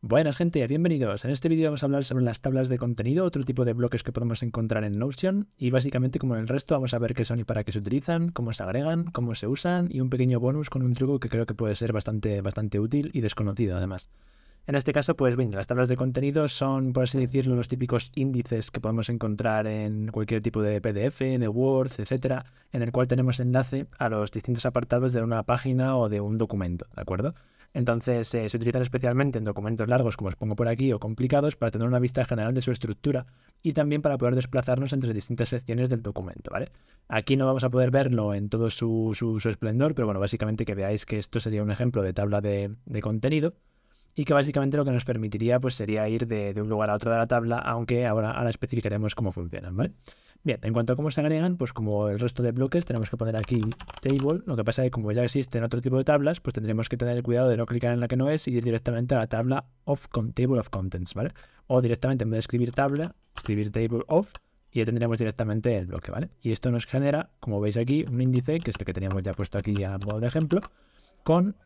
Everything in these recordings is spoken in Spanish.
Buenas gente, bienvenidos. En este vídeo vamos a hablar sobre las tablas de contenido, otro tipo de bloques que podemos encontrar en Notion y básicamente como en el resto vamos a ver qué son y para qué se utilizan, cómo se agregan, cómo se usan y un pequeño bonus con un truco que creo que puede ser bastante útil y desconocido además. En este caso, pues bien, las tablas de contenido son, por así decirlo, los típicos índices que podemos encontrar en cualquier tipo de PDF, de Word, etcétera, en el cual tenemos enlace a los distintos apartados de una página o de un documento, ¿de acuerdo? Entonces, se utilizan especialmente en documentos largos, como os pongo por aquí, o complicados, para tener una vista general de su estructura y también para poder desplazarnos entre distintas secciones del documento, ¿vale? Aquí no vamos a poder verlo en todo su esplendor, pero bueno, básicamente que veáis que esto sería un ejemplo de tabla de contenido y que básicamente lo que nos permitiría pues sería ir de un lugar a otro de la tabla, aunque ahora especificaremos cómo funcionan, ¿vale? Bien, en cuanto a cómo se agregan, pues como el resto de bloques tenemos que poner aquí table, lo que pasa es que como ya existen otro tipo de tablas, pues tendremos que tener cuidado de no clicar en la que no es y ir directamente a la tabla table of contents, ¿vale? O directamente en vez de escribir tabla, escribir table of y ya tendremos directamente el bloque, ¿vale? Y esto nos genera, como veis aquí, un índice, que es el que teníamos ya puesto aquí a modo de ejemplo, con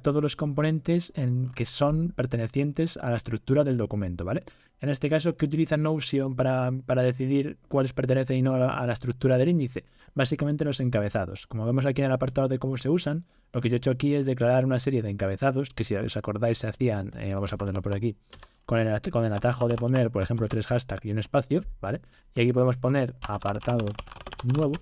todos los componentes que son pertenecientes a la estructura del documento, ¿vale? En este caso, ¿qué utiliza Notion para decidir cuáles pertenecen y no a la estructura del índice? Básicamente los encabezados. Como vemos aquí en el apartado de cómo se usan, lo que yo he hecho aquí es declarar una serie de encabezados, que si os acordáis se hacían, vamos a ponerlo por aquí, con el atajo de poner, por ejemplo, 3 hashtags y un espacio, ¿vale? Y aquí podemos poner apartado nuevo.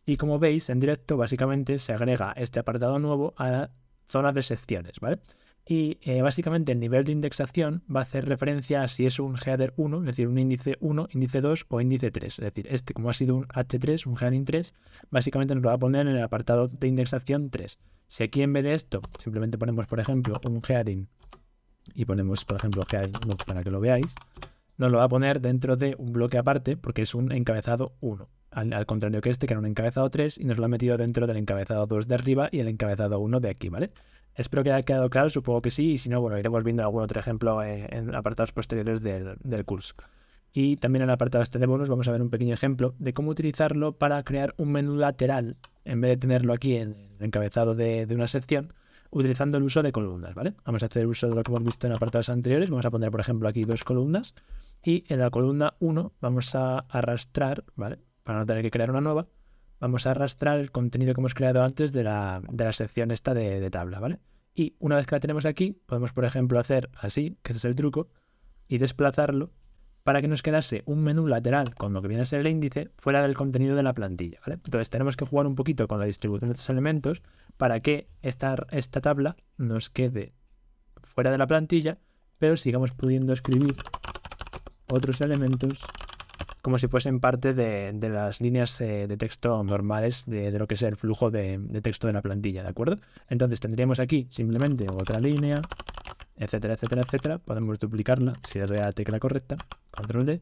Y como veis, en directo básicamente se agrega este apartado nuevo a la zona de secciones, ¿vale? Y básicamente el nivel de indexación va a hacer referencia a si es un header 1, es decir, un índice 1, índice 2 o índice 3. Es decir, este como ha sido un H3, un heading 3, básicamente nos lo va a poner en el apartado de indexación 3. Si aquí en vez de esto simplemente ponemos, por ejemplo, un heading y ponemos, por ejemplo, heading 1 para que lo veáis, nos lo va a poner dentro de un bloque aparte porque es un encabezado 1. Al contrario que este, que era un encabezado 3 y nos lo ha metido dentro del encabezado 2 de arriba y el encabezado 1 de aquí, ¿vale? Espero que haya quedado claro, supongo que sí, y si no, bueno, iremos viendo algún otro ejemplo en apartados posteriores del curso. Y también en el apartado este de bonus vamos a ver un pequeño ejemplo de cómo utilizarlo para crear un menú lateral, en vez de tenerlo aquí en el encabezado de una sección, utilizando el uso de columnas, ¿vale? Vamos a hacer uso de lo que hemos visto en apartados anteriores, vamos a poner, por ejemplo, aquí 2 columnas, y en la columna 1 vamos a arrastrar, ¿vale? Para no tener que crear una nueva, vamos a arrastrar el contenido que hemos creado antes de la sección esta de tabla, ¿vale? Y una vez que la tenemos aquí, podemos, por ejemplo, hacer así, que ese es el truco, y desplazarlo para que nos quedase un menú lateral con lo que viene a ser el índice fuera del contenido de la plantilla, ¿vale? Entonces tenemos que jugar un poquito con la distribución de estos elementos para que esta tabla nos quede fuera de la plantilla, pero sigamos pudiendo escribir otros elementos como si fuesen parte de las líneas de texto normales de lo que es el flujo de texto de la plantilla, ¿de acuerdo? Entonces tendríamos aquí simplemente otra línea, etcétera, etcétera, etcétera. Podemos duplicarla si le doy a la tecla correcta, control D.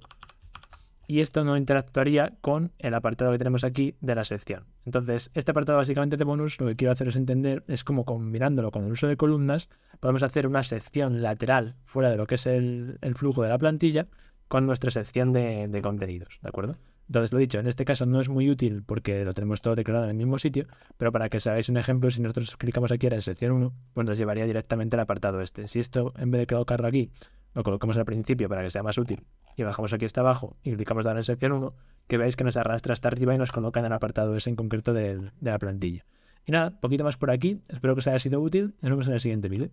Y esto no interactuaría con el apartado que tenemos aquí de la sección. Entonces, este apartado básicamente de bonus, lo que quiero haceros entender es como combinándolo con el uso de columnas, podemos hacer una sección lateral fuera de lo que es el flujo de la plantilla con nuestra sección de contenidos, ¿de acuerdo? Entonces, lo dicho, en este caso no es muy útil porque lo tenemos todo declarado en el mismo sitio, pero para que os hagáis un ejemplo, si nosotros clicamos aquí en sección 1, pues nos llevaría directamente al apartado este. Si esto, en vez de colocarlo aquí, lo colocamos al principio para que sea más útil y bajamos aquí hasta abajo y clicamos en sección 1, que veáis que nos arrastra hasta arriba y nos coloca en el apartado ese en concreto de la plantilla. Y nada, poquito más por aquí, espero que os haya sido útil, nos vemos en el siguiente vídeo.